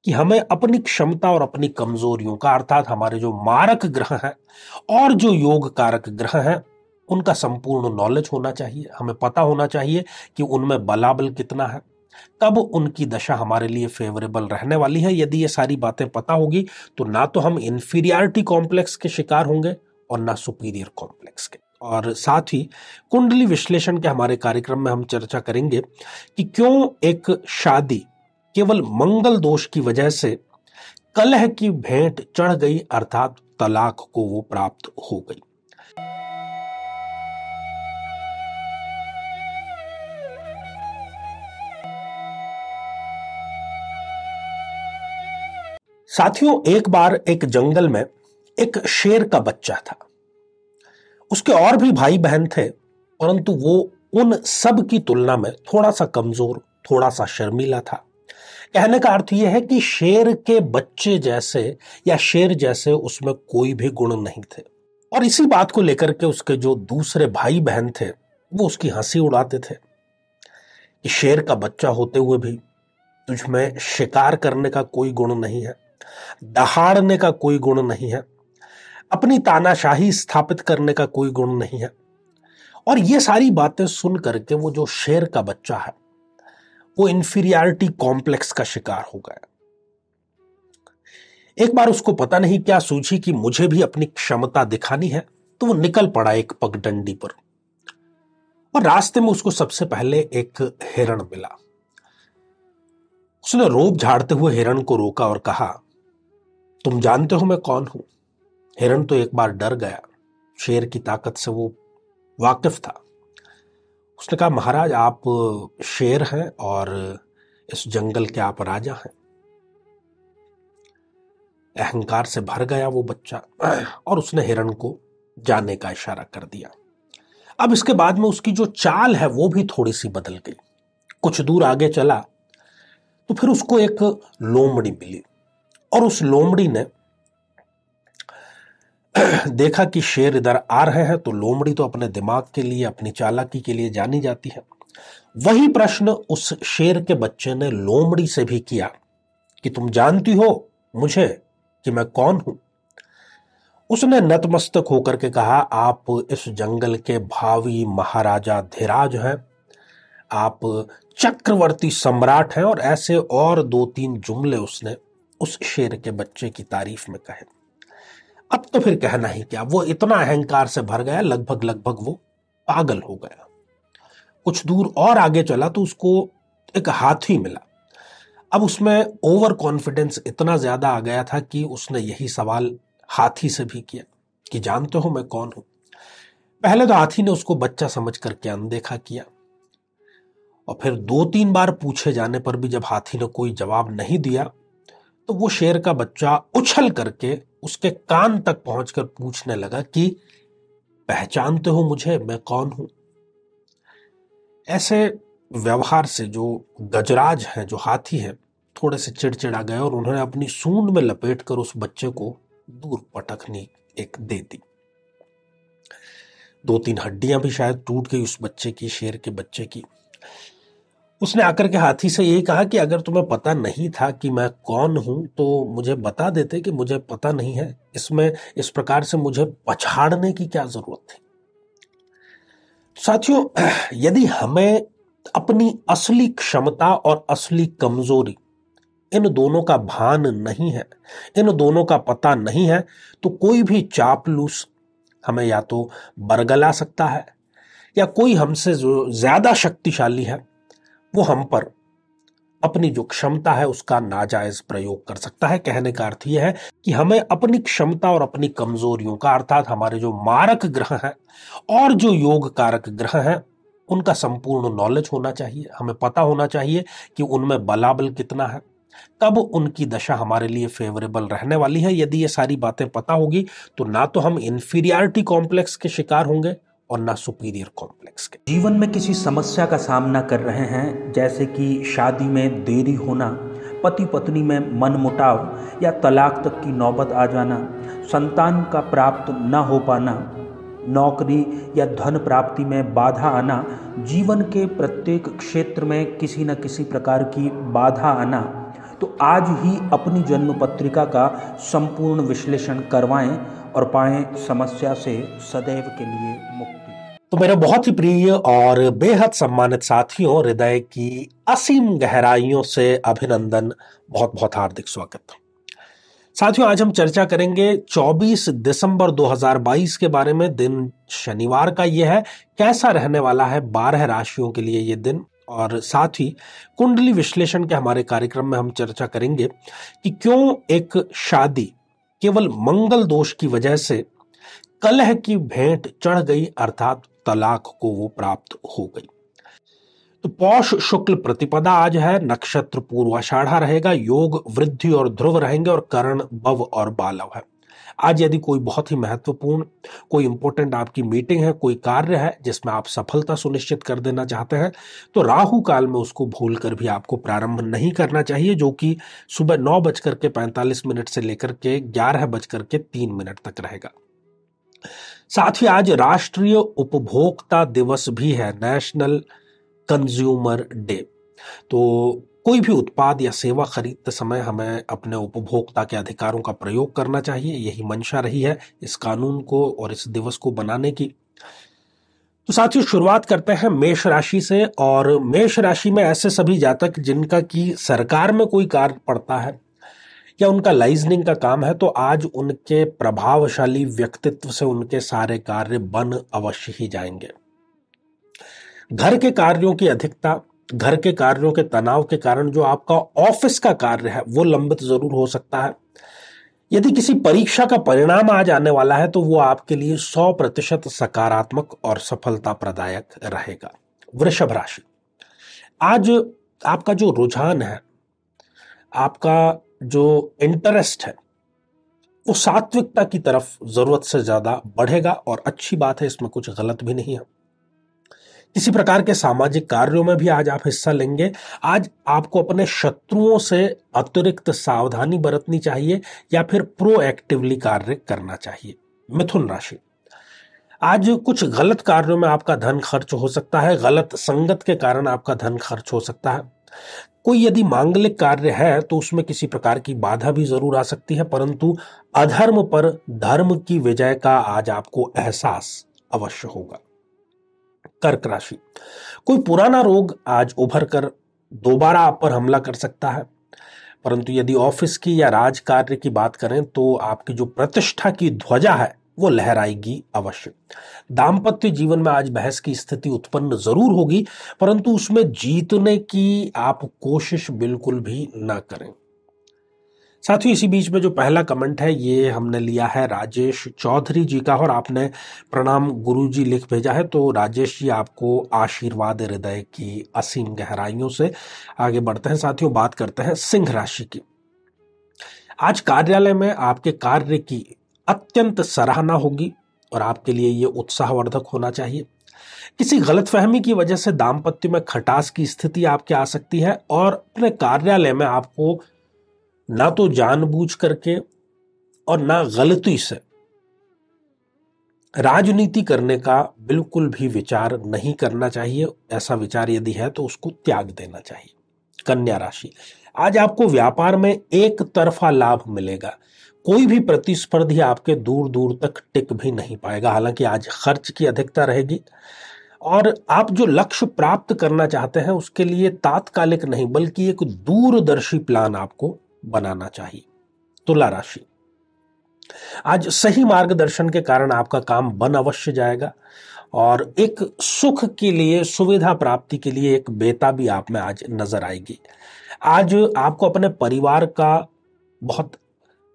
कि हमें अपनी क्षमता और अपनी कमजोरियों का अर्थात हमारे जो मारक ग्रह हैं और जो योग कारक ग्रह हैं उनका संपूर्ण नॉलेज होना चाहिए। हमें पता होना चाहिए कि उनमें बलाबल कितना है, कब उनकी दशा हमारे लिए फेवरेबल रहने वाली है। यदि ये सारी बातें पता होगी तो ना तो हम इंफीरियरिटी कॉम्प्लेक्स के शिकार होंगे और ना सुपीरियर कॉम्प्लेक्स के। और साथ ही कुंडली विश्लेषण के हमारे कार्यक्रम में हम चर्चा करेंगे कि क्यों एक शादी केवल मंगल दोष की वजह से कलह की भेंट चढ़ गई अर्थात तलाक को वो प्राप्त हो गई। साथियों, एक बार एक जंगल में एक शेर का बच्चा था। उसके और भी भाई बहन थे, परंतु वो उन सब की तुलना में थोड़ा सा कमजोर, थोड़ा सा शर्मीला था। कहने का अर्थ यह है कि शेर के बच्चे जैसे या शेर जैसे उसमें कोई भी गुण नहीं थे। और इसी बात को लेकर के उसके जो दूसरे भाई बहन थे वो उसकी हंसी उड़ाते थे कि शेर का बच्चा होते हुए भी तुझमें शिकार करने का कोई गुण नहीं है, दहाड़ने का कोई गुण नहीं है, अपनी तानाशाही स्थापित करने का कोई गुण नहीं है। और ये सारी बातें सुन करके वो जो शेर का बच्चा है वो इंफीरियरिटी कॉम्प्लेक्स का शिकार हो गया। एक बार उसको पता नहीं क्या सूझी कि मुझे भी अपनी क्षमता दिखानी है, तो वो निकल पड़ा एक पगडंडी पर। और रास्ते में उसको सबसे पहले एक हिरण मिला। उसने रोब झाड़ते हुए हिरण को रोका और कहा, तुम जानते हो मैं कौन हूं? हिरण तो एक बार डर गया, शेर की ताकत से वो वाकिफ था। उसने कहा, महाराज आप शेर हैं और इस जंगल के आप राजा हैं। अहंकार से भर गया वो बच्चा और उसने हिरण को जाने का इशारा कर दिया। अब इसके बाद में उसकी जो चाल है वो भी थोड़ी सी बदल गई। कुछ दूर आगे चला तो फिर उसको एक लोमड़ी मिली और उस लोमड़ी ने देखा कि शेर इधर आ रहे हैं, तो लोमड़ी तो अपने दिमाग के लिए, अपनी चालाकी के लिए जानी जाती है। वही प्रश्न उस शेर के बच्चे ने लोमड़ी से भी किया कि तुम जानती हो मुझे कि मैं कौन हूं? उसने नतमस्तक होकर के कहा, आप इस जंगल के भावी महाराजा धीराज हैं, आप चक्रवर्ती सम्राट हैं। और ऐसे और 2-3 जुमले उसने उस शेर के बच्चे की तारीफ में कहे। अब तो फिर कहना ही क्या, वो इतना अहंकार से भर गया, लगभग वो पागल हो गया। कुछ दूर और आगे चला तो उसको एक हाथी मिला। अब उसमें ओवर कॉन्फिडेंस इतना ज्यादा आ गया था कि उसने यही सवाल हाथी से भी किया कि जानते हो मैं कौन हूं? पहले तो हाथी ने उसको बच्चा समझ करके अनदेखा किया और फिर 2-3 बार पूछे जाने पर भी जब हाथी ने कोई जवाब नहीं दिया तो वो शेर का बच्चा उछल करके उसके कान तक पहुंचकर पूछने लगा कि पहचानते हो मुझे, मैं कौन हूं? ऐसे व्यवहार से जो गजराज है, जो हाथी है, थोड़े से चिड़चिड़ा गए और उन्होंने अपनी सूंड में लपेटकर उस बच्चे को दूर पटकनी एक दे दी। 2-3 हड्डियां भी शायद टूट गई उस बच्चे की, शेर के बच्चे की। उसने आकर के हाथी से यही कहा कि अगर तुम्हें पता नहीं था कि मैं कौन हूं तो मुझे बता देते कि मुझे पता नहीं है। इसमें इस प्रकार से मुझे पछाड़ने की क्या जरूरत थी? साथियों, यदि हमें अपनी असली क्षमता और असली कमजोरी इन दोनों का भान नहीं है, इन दोनों का पता नहीं है, तो कोई भी चापलूस हमें या तो बरगला सकता है या कोई हमसे जो ज्यादा शक्तिशाली है वो हम पर अपनी जो क्षमता है उसका नाजायज प्रयोग कर सकता है। कहने का अर्थ यह है कि हमें अपनी क्षमता और अपनी कमजोरियों का अर्थात हमारे जो मारक ग्रह हैं और जो योग कारक ग्रह हैं उनका संपूर्ण नॉलेज होना चाहिए। हमें पता होना चाहिए कि उनमें बलाबल कितना है, कब उनकी दशा हमारे लिए फेवरेबल रहने वाली है। यदि ये सारी बातें पता होगी तो ना तो हम इंफीरियरिटी कॉम्प्लेक्स के शिकार होंगे और ना सुपीरियर कॉम्प्लेक्स के। जीवन में किसी समस्या का सामना कर रहे हैं, जैसे कि शादी में देरी होना, पति पत्नी में मनमुटाव या तलाक तक की नौबत आ जाना, संतान का प्राप्त न हो पाना, नौकरी या धन प्राप्ति में बाधा आना, जीवन के प्रत्येक क्षेत्र में किसी न किसी प्रकार की बाधा आना, तो आज ही अपनी जन्म पत्रिका का संपूर्ण विश्लेषण करवाएं और पाएं समस्या से सदैव के लिए मुक्ति। तो मेरे बहुत ही प्रिय और बेहद सम्मानित साथियों, हृदय की असीम गहराइयों से अभिनंदन, बहुत बहुत हार्दिक स्वागत। साथियों, आज हम चर्चा करेंगे 24 दिसंबर 2022 के बारे में। दिन शनिवार का यह है, कैसा रहने वाला है 12 राशियों के लिए ये दिन। और साथ ही कुंडली विश्लेषण के हमारे कार्यक्रम में हम चर्चा करेंगे कि क्यों एक शादी केवल मंगल दोष की वजह से कलह की भेंट चढ़ गई, अर्थात तलाक को वो प्राप्त हो गई। तो पौष शुक्ल प्रतिपदा आज है, नक्षत्र पूर्वाषाढ़ा रहेगा, योग वृद्धि और ध्रुव रहेंगे और करण भव और बालव है। आज यदि कोई बहुत ही महत्वपूर्ण, कोई इंपॉर्टेंट आपकी मीटिंग है, कोई कार्य है जिसमें आप सफलता सुनिश्चित कर देना चाहते हैं, तो राहु काल में उसको भूलकर भी आपको प्रारंभ नहीं करना चाहिए, जो कि सुबह 9:45 से लेकर के 11:03 तक रहेगा। साथ ही आज राष्ट्रीय उपभोक्ता दिवस भी है, नेशनल कंज्यूमर डे। तो कोई भी उत्पाद या सेवा खरीदते समय हमें अपने उपभोक्ता के अधिकारों का प्रयोग करना चाहिए। यही मंशा रही है इस कानून को और इस दिवस को बनाने की। तो साथियों, शुरुआत करते हैं मेष राशि से। और मेष राशि में ऐसे सभी जातक जिनका की सरकार में कोई कार्य पड़ता है या उनका लाइजनिंग का काम है, तो आज उनके प्रभावशाली व्यक्तित्व से उनके सारे कार्य बन अवश्य ही जाएंगे। घर के कार्यों की अधिकता, घर के कार्यों के तनाव के कारण जो आपका ऑफिस का कार्य है वो लंबित जरूर हो सकता है। यदि किसी परीक्षा का परिणाम आज आने वाला है तो वो आपके लिए 100% सकारात्मक और सफलता प्रदायक रहेगा। वृषभ राशि, आज आपका जो रुझान है, आपका जो इंटरेस्ट है, वो सात्विकता की तरफ जरूरत से ज्यादा बढ़ेगा और अच्छी बात है, इसमें कुछ गलत भी नहीं है। किसी प्रकार के सामाजिक कार्यों में भी आज आप हिस्सा लेंगे। आज आपको अपने शत्रुओं से अतिरिक्त सावधानी बरतनी चाहिए या फिर प्रोएक्टिवली कार्य करना चाहिए। मिथुन राशि, आज कुछ गलत कार्यों में आपका धन खर्च हो सकता है, गलत संगत के कारण आपका धन खर्च हो सकता है। कोई यदि मांगलिक कार्य है तो उसमें किसी प्रकार की बाधा भी जरूर आ सकती है, परंतु अधर्म पर धर्म की विजय का आज आपको एहसास अवश्य होगा। कर्क राशि, कोई पुराना रोग आज उभर कर दोबारा आप पर हमला कर सकता है, परंतु यदि ऑफिस की या राज कार्य की बात करें तो आपकी जो प्रतिष्ठा की ध्वजा है वो लहराएगी अवश्य। दाम्पत्य जीवन में आज बहस की स्थिति उत्पन्न जरूर होगी, परंतु उसमें जीतने की आप कोशिश बिल्कुल भी ना करें। साथियों, इसी बीच में जो पहला कमेंट है ये हमने लिया है राजेश चौधरी जी का, और आपने प्रणाम गुरुजी लिख भेजा है। तो राजेश जी, आपको आशीर्वाद हृदय की असीम गहराइयों से। आगे बढ़ते हैं साथियों, बात करते हैं सिंह राशि की। आज कार्यालय में आपके कार्य की अत्यंत सराहना होगी और आपके लिए ये उत्साहवर्धक होना चाहिए। किसी गलतफहमी की वजह से दाम्पत्य में खटास की स्थिति आपके आ सकती है और अपने कार्यालय में आपको ना तो जानबूझ करके और ना गलती से राजनीति करने का बिल्कुल भी विचार नहीं करना चाहिए। ऐसा विचार यदि है तो उसको त्याग देना चाहिए। कन्या राशि, आज आपको व्यापार में एक तरफा लाभ मिलेगा। कोई भी प्रतिस्पर्धी आपके दूर दूर तक टिक भी नहीं पाएगा। हालांकि आज खर्च की अधिकता रहेगी और आप जो लक्ष्य प्राप्त करना चाहते हैं उसके लिए तात्कालिक नहीं बल्कि एक दूरदर्शी प्लान आपको बनाना चाहिए। तुला राशि, आज सही मार्गदर्शन के कारण आपका काम बन अवश्य जाएगा और एक सुख के लिए, सुविधा प्राप्ति के लिए एक बेताबी आप में आज नजर आएगी। आज आपको अपने परिवार का बहुत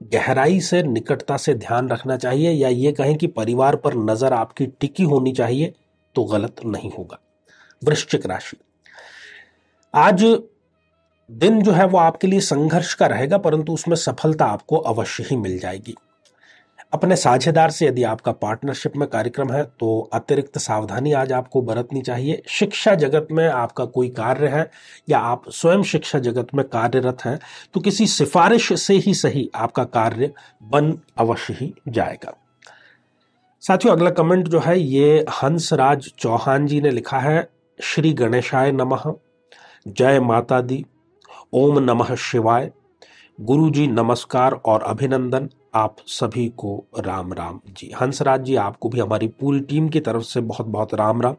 गहराई से, निकटता से ध्यान रखना चाहिए, या ये कहें कि परिवार पर नजर आपकी टिकी होनी चाहिए, तो गलत नहीं होगा। वृश्चिक राशि, आज दिन जो है वो आपके लिए संघर्ष का रहेगा, परंतु उसमें सफलता आपको अवश्य ही मिल जाएगी। अपने साझेदार से यदि आपका पार्टनरशिप में कार्यक्रम है तो अतिरिक्त सावधानी आज आपको बरतनी चाहिए। शिक्षा जगत में आपका कोई कार्य है या आप स्वयं शिक्षा जगत में कार्यरत हैं तो किसी सिफारिश से ही सही आपका कार्य बन अवश्य ही जाएगा। साथियों, अगला कमेंट जो है ये हंसराज चौहान जी ने लिखा है। श्री गणेशाय नमः, जय माता दी, ओम नमः शिवाय। गुरुजी नमस्कार और अभिनंदन, आप सभी को राम राम जी। हंसराज जी, आपको भी हमारी पूरी टीम की तरफ से बहुत बहुत राम राम।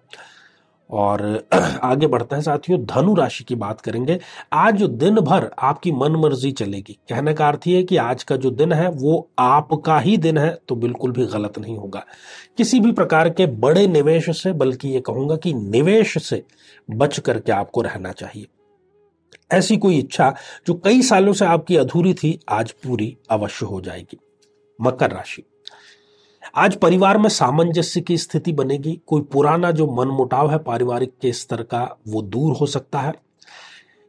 और आगे बढ़ते हैं साथियों, धनु राशि की बात करेंगे। आज दिन भर आपकी मन मर्जी चलेगी। कहने का अर्थ ये है कि आज का जो दिन है वो आपका ही दिन है, तो बिल्कुल भी गलत नहीं होगा। किसी भी प्रकार के बड़े निवेश से, बल्कि ये कहूंगा कि निवेश से बच करके आपको रहना चाहिए। ऐसी कोई इच्छा जो कई सालों से आपकी अधूरी थी, आज पूरी अवश्य हो जाएगी। मकर राशि, आज परिवार में सामंजस्य की स्थिति बनेगी। कोई पुराना जो मनमुटाव है पारिवारिक के स्तर का, वो दूर हो सकता है।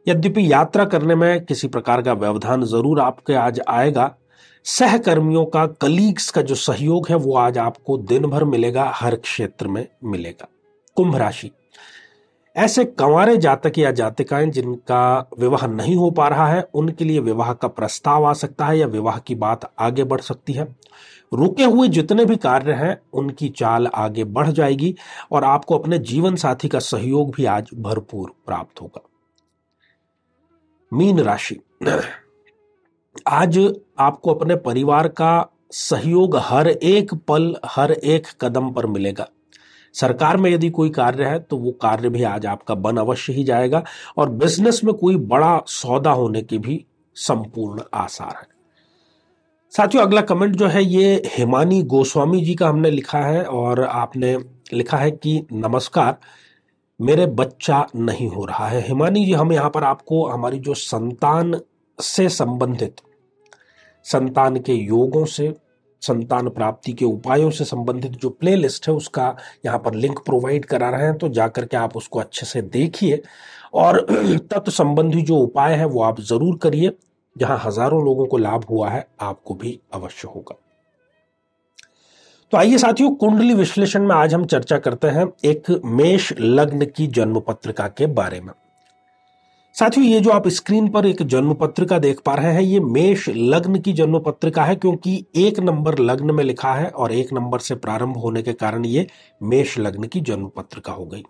यद्यपि यात्रा करने में किसी प्रकार का व्यवधान जरूर आपके आज आएगा। सहकर्मियों का, कलीग्स का जो सहयोग है वो आज आपको दिन भर मिलेगा, हर क्षेत्र में मिलेगा। कुंभ राशि, ऐसे कंवारे जातक या जातिकाएं जिनका विवाह नहीं हो पा रहा है, उनके लिए विवाह का प्रस्ताव आ सकता है या विवाह की बात आगे बढ़ सकती है। रुके हुए जितने भी कार्य हैं उनकी चाल आगे बढ़ जाएगी और आपको अपने जीवन साथी का सहयोग भी आज भरपूर प्राप्त होगा। मीन राशि, आज आपको अपने परिवार का सहयोग हर एक पल, हर एक कदम पर मिलेगा। सरकार में यदि कोई कार्य है तो वो कार्य भी आज आपका बन अवश्य ही जाएगा और बिजनेस में कोई बड़ा सौदा होने के भी संपूर्ण आसार है। साथियों, अगला कमेंट जो है ये हिमानी गोस्वामी जी का हमने लिखा है और आपने लिखा है कि नमस्कार, मेरे बच्चा नहीं हो रहा है। हिमानी जी, हम यहाँ पर आपको हमारी जो संतान से संबंधित, संतान के योगों से, संतान प्राप्ति के उपायों से संबंधित जो प्लेलिस्ट है उसका यहाँ पर लिंक प्रोवाइड करा रहे हैं, तो जाकर के आप उसको अच्छे से देखिए और तत्व संबंधी जो उपाय है वो आप जरूर करिए। जहां हजारों लोगों को लाभ हुआ है, आपको भी अवश्य होगा। तो आइए साथियों, कुंडली विश्लेषण में आज हम चर्चा करते हैं एक मेष लग्न की जन्म पत्रिका के बारे में। साथियों, ये जो आप स्क्रीन पर एक जन्म पत्रिका देख पा रहे हैं, ये मेष लग्न की जन्म पत्रिका है, क्योंकि 1 नंबर लग्न में लिखा है और 1 नंबर से प्रारंभ होने के कारण ये मेष लग्न की जन्म पत्रिका हो गई।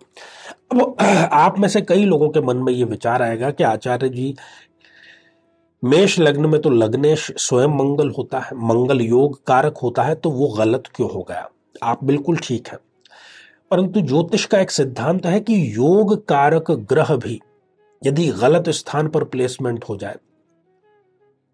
अब आप में से कई लोगों के मन में ये विचार आएगा कि आचार्य जी, मेष लग्न में तो लग्नेश स्वयं मंगल होता है, मंगल योग कारक होता है, तो वो गलत क्यों हो गया? आप बिल्कुल ठीक है, परंतु ज्योतिष का एक सिद्धांत है कि योग कारक ग्रह भी यदि गलत स्थान पर प्लेसमेंट हो जाए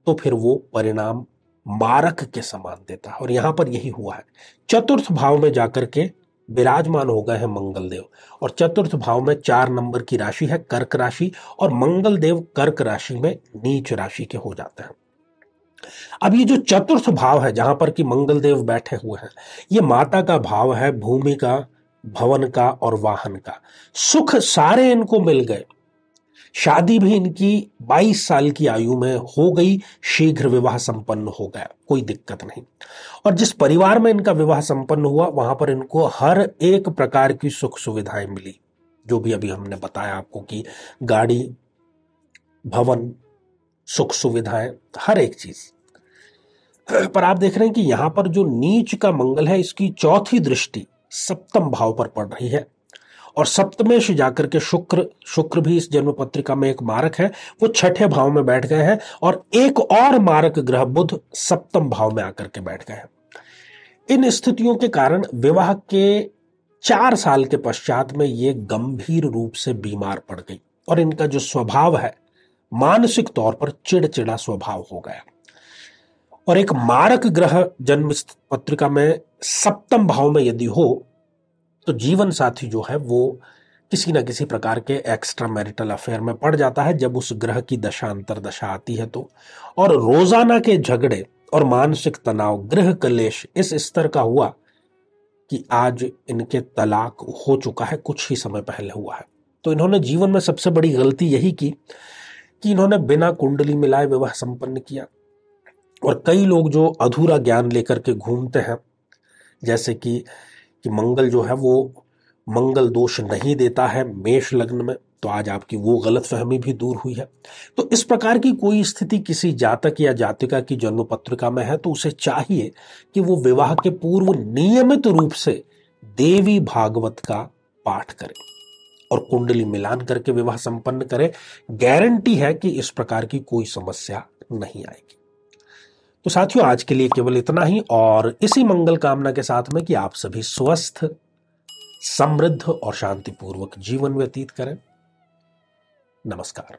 तो फिर वो परिणाम मारक के समान देता है, और यहां पर यही हुआ है। चतुर्थ भाव में जाकर के विराजमान हो गए हैं मंगल देव, और चतुर्थ भाव में 4 नंबर की राशि है कर्क राशि, और मंगल देव कर्क राशि में नीच राशि के हो जाते हैं। अब ये जो चतुर्थ भाव है जहां पर कि मंगल देव बैठे हुए हैं, ये माता का भाव है, भूमि का, भवन का और वाहन का। सुख सारे इनको मिल गए, शादी भी इनकी 22 साल की आयु में हो गई, शीघ्र विवाह संपन्न हो गया, कोई दिक्कत नहीं। और जिस परिवार में इनका विवाह संपन्न हुआ वहां पर इनको हर एक प्रकार की सुख सुविधाएं मिली, जो भी अभी हमने बताया आपको कि गाड़ी, भवन, सुख सुविधाएं, हर एक चीज। पर आप देख रहे हैं कि यहां पर जो नीच का मंगल है, इसकी चौथी दृष्टि सप्तम भाव पर पड़ रही है, और सप्तमेश जाकर के शुक्र भी इस जन्म पत्रिका में एक मारक है, वो 6ठे भाव में बैठ गए हैं, और एक और मारक ग्रह बुध 7वें भाव में आकर के बैठ गए हैं। इन स्थितियों के कारण विवाह के 4 साल के पश्चात में ये गंभीर रूप से बीमार पड़ गई, और इनका जो स्वभाव है मानसिक तौर पर चिड़चिड़ा स्वभाव हो गया। और एक मारक ग्रह जन्म पत्रिका में 7वें भाव में यदि हो तो जीवन साथी जो है वो किसी न किसी प्रकार के एक्स्ट्रा मैरिटल अफेयर में पड़ जाता है जब उस ग्रह की दशा अंतर दशा आती है तो। और रोजाना के झगड़े और मानसिक तनाव, गृह कलेश इस स्तर का हुआ कि आज इनके तलाक हो चुका है, कुछ ही समय पहले हुआ है। तो इन्होंने जीवन में सबसे बड़ी गलती यही की कि इन्होंने बिना कुंडली मिलाए विवाह संपन्न किया। और कई लोग जो अधूरा ज्ञान लेकर के घूमते हैं, जैसे कि मंगल जो है वो मंगल दोष नहीं देता है मेष लग्न में, तो आज आपकी वो गलत फहमी भी दूर हुई है। तो इस प्रकार की कोई स्थिति किसी जातक या जातिका की जन्म पत्रिका में है तो उसे चाहिए कि वो विवाह के पूर्व नियमित रूप से देवी भागवत का पाठ करे और कुंडली मिलान करके विवाह संपन्न करें। गारंटी है कि इस प्रकार की कोई समस्या नहीं आएगी। तो साथियों, आज के लिए केवल इतना ही, और इसी मंगल कामना के साथ में कि आप सभी स्वस्थ, समृद्ध और शांतिपूर्वक जीवन व्यतीत करें। नमस्कार।